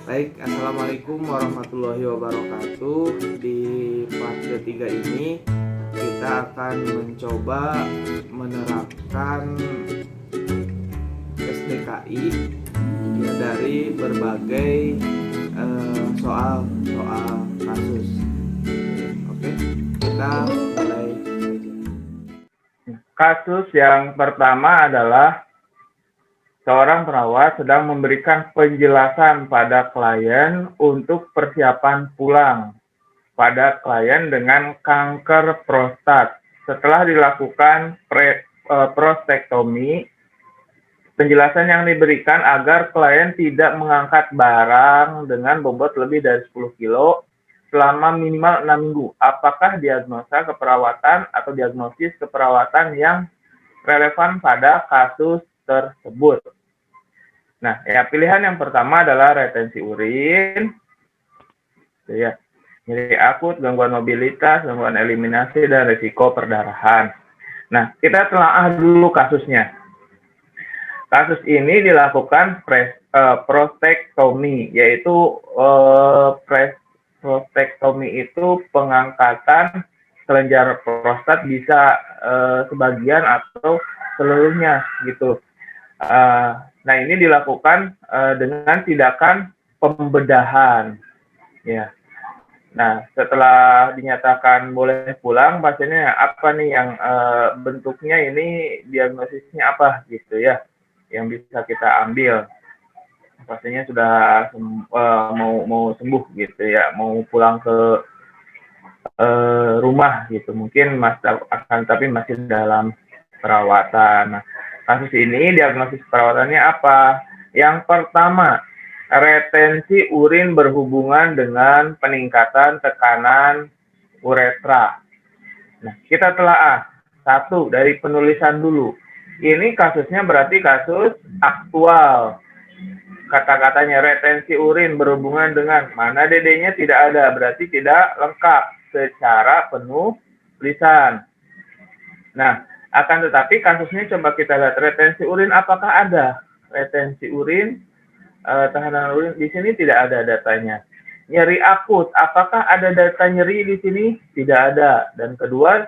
Baik, Assalamualaikum warahmatullahi wabarakatuh. Di part ketiga ini kita akan mencoba menerapkan SDKI ya, dari berbagai soal-soal kasus. Oke, kita mulai saja. Kasus yang pertama adalah seorang perawat sedang memberikan penjelasan pada klien untuk persiapan pulang pada klien dengan kanker prostat. Setelah dilakukan prostektomi, penjelasan yang diberikan agar klien tidak mengangkat barang dengan bobot lebih dari 10 kilo selama minimal 6 minggu. Apakah diagnosa keperawatan atau diagnosis keperawatan yang relevan pada kasus tersebut? Nah, pilihan yang pertama adalah retensi urin, ya, nyeri akut, gangguan mobilitas, gangguan eliminasi, dan risiko perdarahan. Nah, kita telaah dulu kasusnya. Kasus ini dilakukan prostektomi, yaitu prostektomi itu pengangkatan kelenjar prostat bisa sebagian atau seluruhnya gitu. Nah, ini dilakukan dengan tindakan pembedahan. Ya. Nah, setelah dinyatakan boleh pulang, pasiennya apa nih yang bentuknya ini, diagnosisnya apa gitu ya, yang bisa kita ambil. Pasiennya sudah mau sembuh gitu ya, mau pulang ke rumah gitu, mungkin tapi masih dalam perawatan. Nah, kasus ini diagnosis perawatannya apa? Yang pertama, retensi urin berhubungan dengan peningkatan tekanan uretra. Nah, kita telaah satu dari penulisan dulu. Ini kasusnya berarti kasus aktual. Kata-katanya retensi urin berhubungan dengan mana DD-nya tidak ada, berarti tidak lengkap secara penuh tulisan. Nah, akan tetapi kasusnya coba kita lihat retensi urin apakah ada. Retensi urin, tahanan urin di sini tidak ada datanya. Nyeri akut, apakah ada data nyeri di sini? Tidak ada. Dan kedua,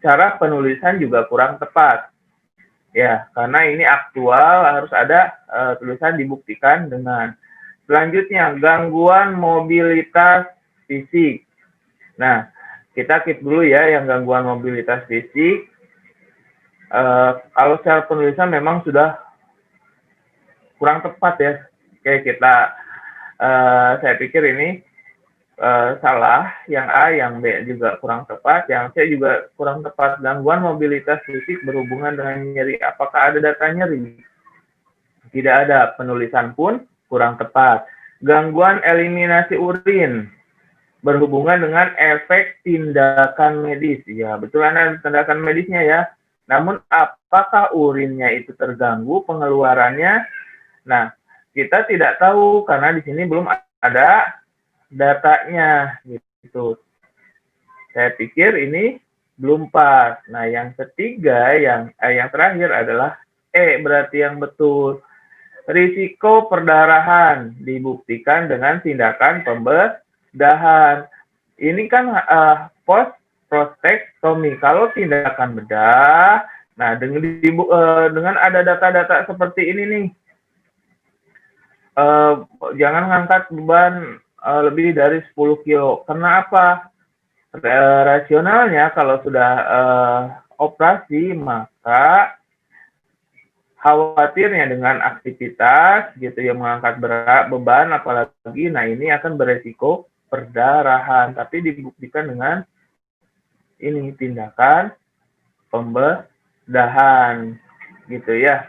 cara penulisan juga kurang tepat. Ya, karena ini aktual harus ada tulisan dibuktikan dengan. Selanjutnya, gangguan mobilitas fisik. Nah, kita keep dulu ya yang gangguan mobilitas fisik. Kalau secara penulisan memang sudah kurang tepat ya. Oke, saya pikir ini salah, yang A, yang B juga kurang tepat, yang C juga kurang tepat. Gangguan mobilitas fisik berhubungan dengan nyeri, apakah ada data nyeri? Tidak ada, penulisan pun kurang tepat. Gangguan eliminasi urin berhubungan dengan efek tindakan medis. Ya, betul ada tindakan medisnya ya. Namun apakah urinnya itu terganggu pengeluarannya? Nah, kita tidak tahu karena di sini belum ada datanya gitu. Saya pikir ini belum pas. Nah, yang ketiga, yang terakhir adalah E, berarti yang betul. Risiko perdarahan dibuktikan dengan tindakan pembedahan. Ini kan post prostektomi. Kalau tindakan bedah, nah dengan ada data-data seperti ini nih, jangan ngangkat beban lebih dari 10 kilo. Kenapa? Rasionalnya kalau sudah operasi, maka khawatirnya dengan aktivitas gitu yang mengangkat berat beban apalagi, nah ini akan beresiko perdarahan, tapi dibuktikan dengan ini tindakan pembedahan gitu ya.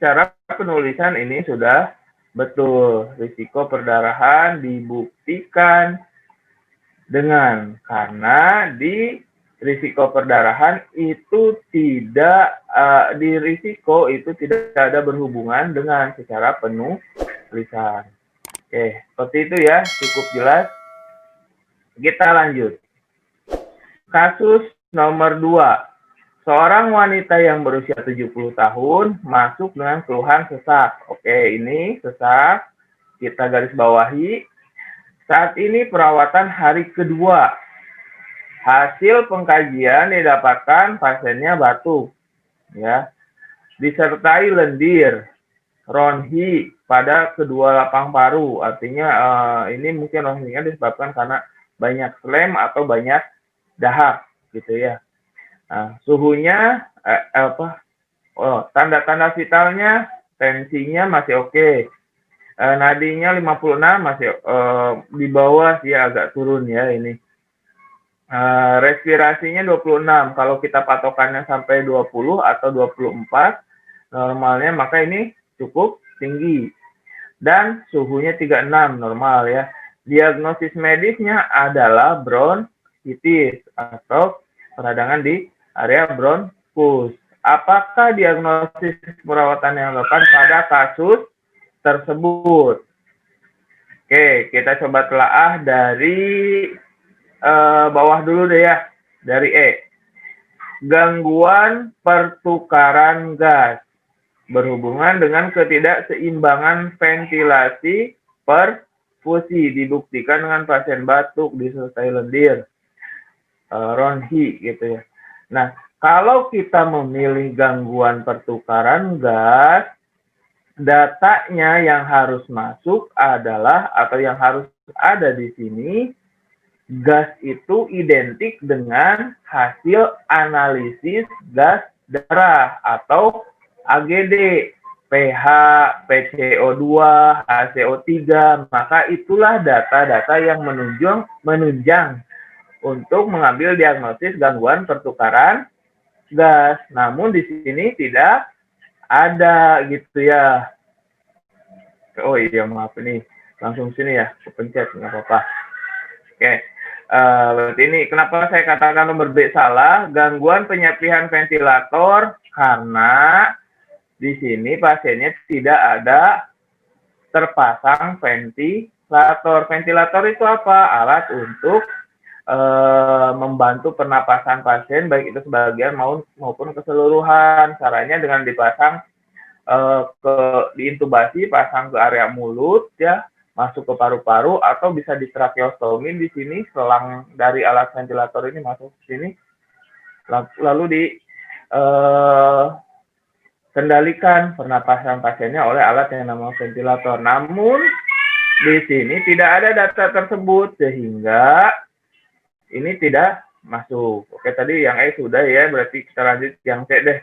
Secara penulisan ini sudah betul, risiko perdarahan dibuktikan dengan, karena di risiko perdarahan itu tidak di risiko itu tidak ada berhubungan dengan secara penuh tulisan. Oke, seperti itu ya, cukup jelas. Kita lanjut. Kasus nomor 2. Seorang wanita yang berusia 70 tahun masuk dengan keluhan sesak. Oke, ini sesak. Kita garis bawahi. Saat ini perawatan hari kedua. Hasil pengkajian didapatkan pasiennya batuk, ya, disertai lendir, ronhi pada kedua lapang paru. Artinya ini mungkin ronhinya disebabkan karena banyak phlegm atau banyak dahak, gitu ya. Nah, suhunya tanda-tanda vitalnya, tensinya masih oke. Nadinya 56 masih di bawah sih, agak turun ya ini. Respirasinya 26. Kalau kita patokannya sampai 20 atau 24 normalnya, maka ini cukup tinggi. Dan suhunya 36 normal ya. Diagnosis medisnya adalah bronkitis atau peradangan di area bronkus. Apakah diagnosis perawatan yang dilakukan pada kasus tersebut? Oke, kita coba telaah dari bawah dulu deh ya, dari E. Gangguan pertukaran gas berhubungan dengan ketidakseimbangan ventilasi perfusi, dibuktikan dengan pasien batuk disertai lendir, ronhi gitu ya. Nah, kalau kita memilih gangguan pertukaran gas, datanya yang harus masuk adalah, atau yang harus ada di sini, gas itu identik dengan hasil analisis gas darah atau AGD, pH, PCO2, HCO3, maka itulah data-data yang menunjang untuk mengambil diagnosis gangguan pertukaran gas. Namun di sini tidak ada gitu ya. Oh iya, maaf ini langsung sini ya, kepencet nggak apa-apa. Oke, berarti ini kenapa saya katakan nomor B salah, gangguan penyapihan ventilator, karena di sini pasiennya tidak ada terpasang ventilator. Ventilator itu apa? Alat untuk membantu pernapasan pasien, baik itu sebagian maupun keseluruhan. Caranya dengan dipasang diintubasi, pasang ke area mulut ya, masuk ke paru-paru, atau bisa di tracheostomi di sini, selang dari alat ventilator ini masuk ke sini, lalu di kendalikan pernapasan pasiennya oleh alat yang namanya ventilator. Namun di sini tidak ada data tersebut sehingga ini tidak masuk. Oke, tadi yang E sudah ya, berarti kita lanjut yang C deh.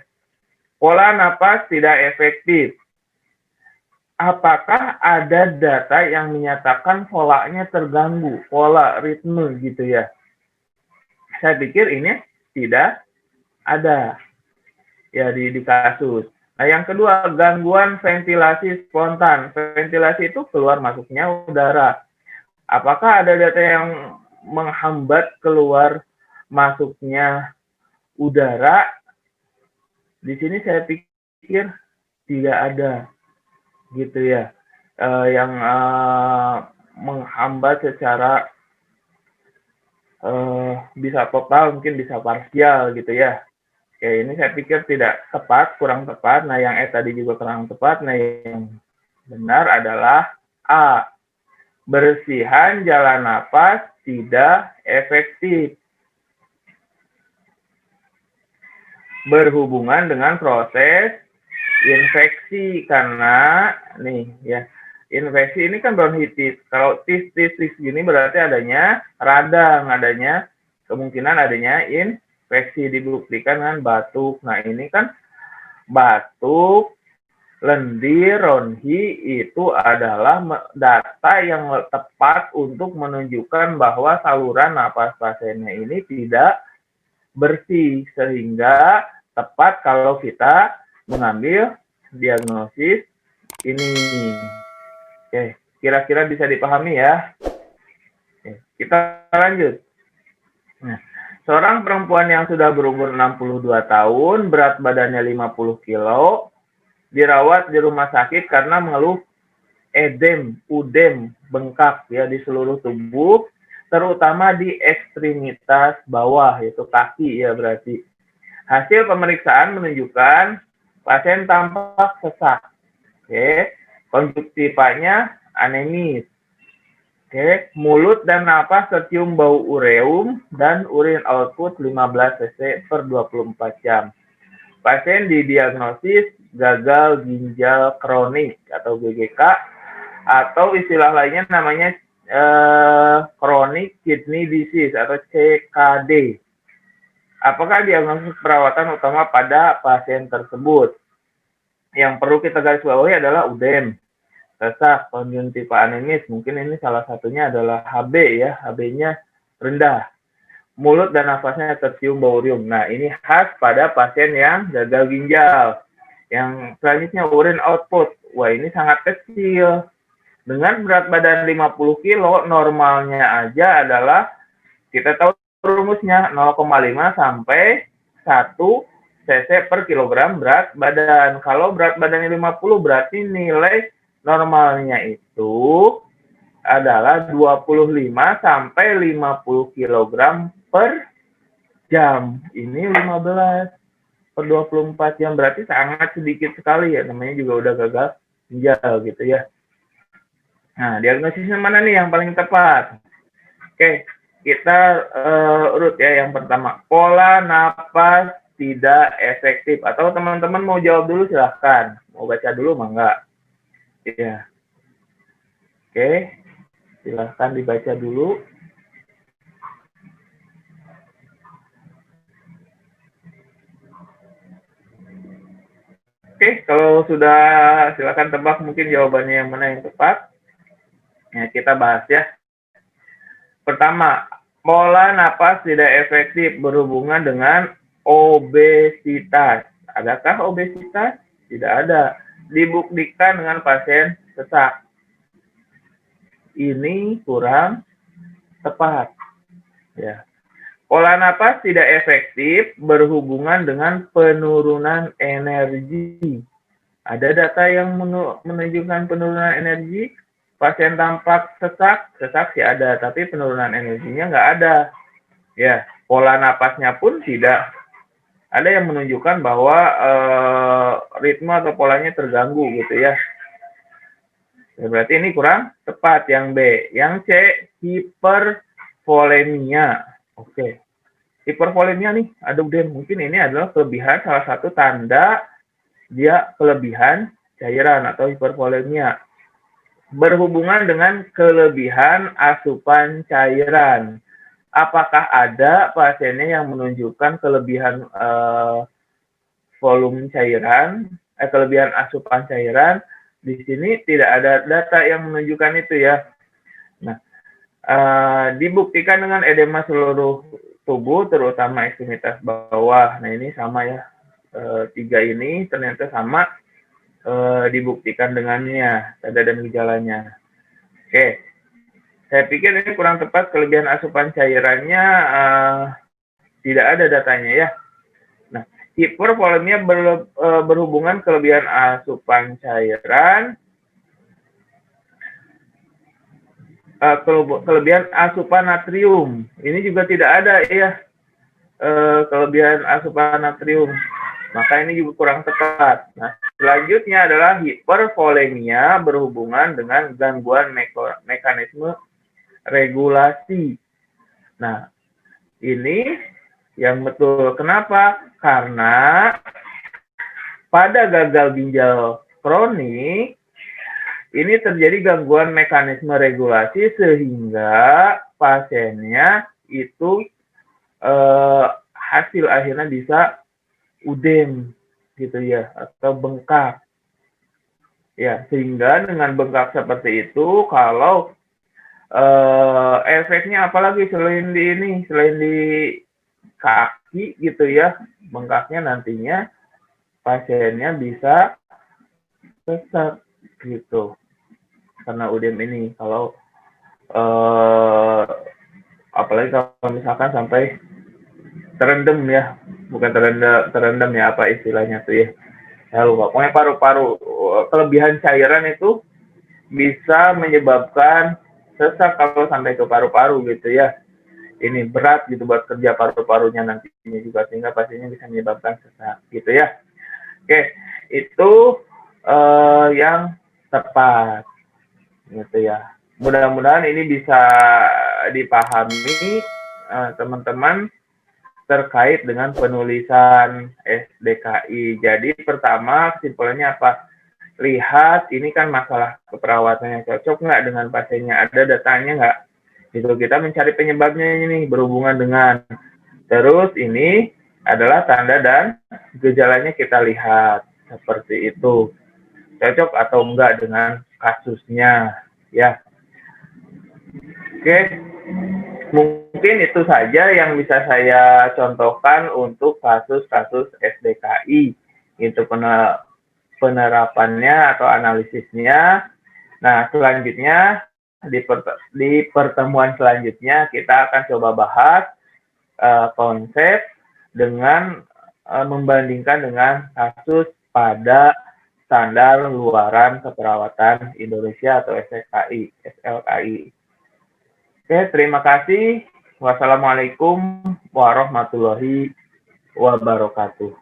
Pola napas tidak efektif. Apakah ada data yang menyatakan polanya terganggu, pola ritme gitu ya? Saya pikir ini tidak ada ya di kasus. Nah, yang kedua, gangguan ventilasi spontan. Ventilasi itu keluar masuknya udara. Apakah ada data yang menghambat keluar masuknya udara? Di sini saya pikir tidak ada gitu ya, yang menghambat secara bisa total, mungkin bisa parsial gitu ya. Oke, ini saya pikir tidak tepat, kurang tepat. Nah, yang E tadi juga kurang tepat. Nah, yang benar adalah A. Bersihan jalan napas tidak efektif. Berhubungan dengan proses infeksi, karena nih ya, infeksi ini kan bronkitis. Kalau tis gini berarti adanya radang, adanya kemungkinan adanya infeksi, dibuktikan dengan batuk. Nah, ini kan batuk, lendir, ronhi itu adalah data yang tepat untuk menunjukkan bahwa saluran napas pasiennya ini tidak bersih, sehingga tepat kalau kita mengambil diagnosis ini. Oke, kira-kira bisa dipahami ya. Oke, kita lanjut. Nah, seorang perempuan yang sudah berumur 62 tahun, berat badannya 50 kilo, dirawat di rumah sakit karena mengeluh udem, bengkak ya di seluruh tubuh, terutama di ekstremitas bawah, yaitu kaki ya berarti. Hasil pemeriksaan menunjukkan pasien tampak sesak. Oke, konjuktivanya anemis. Oke, mulut dan napas tercium bau ureum dan urin output 15 cc per 24 jam. Pasien didiagnosis gagal ginjal kronik atau GGK atau istilah lainnya namanya chronic kidney disease atau CKD. Apakah diagnosis perawatan utama pada pasien tersebut? Yang perlu kita garis bawahi adalah UDEM, sesak, konjungtiva anemis, mungkin ini salah satunya adalah HB ya, HB-nya rendah. Mulut dan nafasnya tercium bau ureum. Nah, ini khas pada pasien yang gagal ginjal. Yang selanjutnya urin output. Wah, ini sangat kecil. Dengan berat badan 50 kilo, normalnya aja adalah, kita tahu rumusnya 0,5 sampai 1 cc per kilogram berat badan. Kalau berat badannya 50 berarti nilai normalnya itu adalah 25 sampai 50 kg per jam. Ini 15 per 24 jam berarti sangat sedikit sekali ya, namanya juga udah gagal ginjal gitu ya. Nah, diagnosisnya mana nih yang paling tepat? Oke, kita urut ya. Yang pertama, pola napas tidak efektif. Atau teman-teman mau jawab dulu silahkan. Mau baca dulu mah enggak? Iya. Oke, silahkan dibaca dulu. Oke, kalau sudah silahkan tebak mungkin jawabannya yang mana yang tepat. Ya, kita bahas ya. Pertama, pola napas tidak efektif berhubungan dengan obesitas. Adakah obesitas? Tidak ada. Dibuktikan dengan pasien sesak. Ini kurang tepat. Ya. Pola napas tidak efektif berhubungan dengan penurunan energi. Ada data yang menunjukkan penurunan energi? Pasien tampak sesak sih ada, tapi penurunan energinya nggak ada. Ya, pola napasnya pun tidak ada yang menunjukkan bahwa ritme atau polanya terganggu gitu ya. Berarti ini kurang tepat yang B. Yang C, hipervolemia. Oke. Hipervolemia nih, aduh deh, mungkin ini adalah kelebihan, salah satu tanda dia kelebihan cairan atau hipervolemia. Berhubungan dengan kelebihan asupan cairan. Apakah ada pasiennya yang menunjukkan kelebihan volume cairan, kelebihan asupan cairan? Di sini tidak ada data yang menunjukkan itu ya. Nah, dibuktikan dengan edema seluruh tubuh, terutama ekstremitas bawah. Nah, ini sama ya. 3 ini ternyata sama. Dibuktikan dengannya, tanda dan gejalanya. Oke, saya pikir ini kurang tepat, kelebihan asupan cairannya tidak ada datanya ya. Nah, hipervolemia berhubungan kelebihan asupan cairan, kelebihan asupan natrium. Ini juga tidak ada ya, kelebihan asupan natrium. Maka ini juga kurang tepat. Nah, selanjutnya adalah hipervolemia berhubungan dengan gangguan mekanisme regulasi. Nah, ini yang betul. Kenapa? Karena pada gagal ginjal kronik, ini terjadi gangguan mekanisme regulasi sehingga pasiennya itu hasil akhirnya bisa udem gitu ya, atau bengkak ya, sehingga dengan bengkak seperti itu, kalau efeknya apalagi selain di kaki gitu ya, bengkaknya nantinya pasiennya bisa sesak gitu karena udem ini. Kalau apalagi kalau misalkan sampai terendam ya, bukan terendam ya, apa istilahnya tuh ya, saya lupa. Pokoknya paru-paru, kelebihan cairan itu bisa menyebabkan sesak kalau sampai ke paru-paru gitu ya. ini berat gitu buat kerja paru-parunya nantinya juga, sehingga pastinya bisa menyebabkan sesak gitu ya. Oke, itu yang tepat gitu ya. Mudah-mudahan ini bisa dipahami teman-teman terkait dengan penulisan SDKI. Jadi pertama kesimpulannya apa? Lihat ini kan masalah keperawatannya cocok nggak dengan pasiennya, ada datanya nggak? Gitu, kita mencari penyebabnya ini berhubungan dengan. Terus ini adalah tanda dan gejalanya kita lihat seperti itu, cocok atau enggak dengan kasusnya ya. Oke, mungkin itu saja yang bisa saya contohkan untuk kasus-kasus SDKI. Itu penerapannya atau analisisnya. Nah, selanjutnya di pertemuan selanjutnya kita akan coba bahas konsep dengan membandingkan dengan kasus pada standar luaran keperawatan Indonesia atau SLKI. Oke, terima kasih. Wassalamualaikum warahmatullahi wabarakatuh.